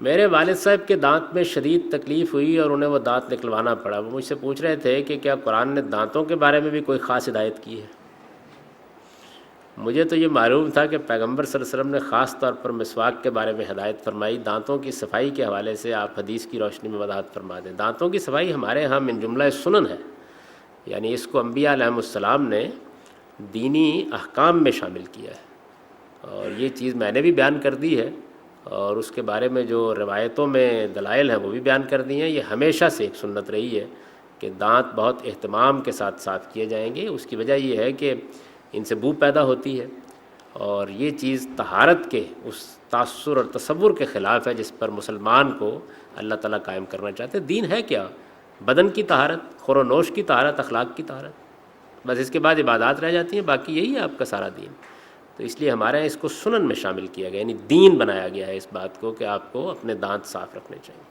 میرے والد صاحب کے دانت میں شدید تکلیف ہوئی اور انہیں وہ دانت نکلوانا پڑا. وہ مجھ سے پوچھ رہے تھے کہ کیا قرآن نے دانتوں کے بارے میں بھی کوئی خاص ہدایت کی ہے. مجھے تو یہ معلوم تھا کہ پیغمبر صلی اللہ علیہ وسلم نے خاص طور پر مسواک کے بارے میں ہدایت فرمائی. دانتوں کی صفائی کے حوالے سے آپ حدیث کی روشنی میں وضاحت فرما دیں. دانتوں کی صفائی ہمارے ہاں من جملہ سنن ہے، یعنی اس کو انبیاء علیہم السلام نے دینی احکام میں شامل کیا ہے، اور یہ چیز میں نے بھی بیان کر دی ہے، اور اس کے بارے میں جو روایتوں میں دلائل ہیں وہ بھی بیان کر دی ہیں. یہ ہمیشہ سے ایک سنت رہی ہے کہ دانت بہت اہتمام کے ساتھ صاف کیے جائیں گے. اس کی وجہ یہ ہے کہ ان سے بو پیدا ہوتی ہے، اور یہ چیز طہارت کے اس تاثر اور تصور کے خلاف ہے جس پر مسلمان کو اللہ تعالیٰ قائم کرنا چاہتے ہیں. دین ہے کیا؟ بدن کی طہارت، خور و نوش کی طہارت، اخلاق کی طہارت، بس اس کے بعد عبادات رہ جاتی ہیں. باقی یہی ہے آپ کا سارا دین. تو اس لیے ہمارے یہاں اس کو سنن میں شامل کیا گیا، یعنی دین بنایا گیا ہے اس بات کو کہ آپ کو اپنے دانت صاف رکھنے چاہیے.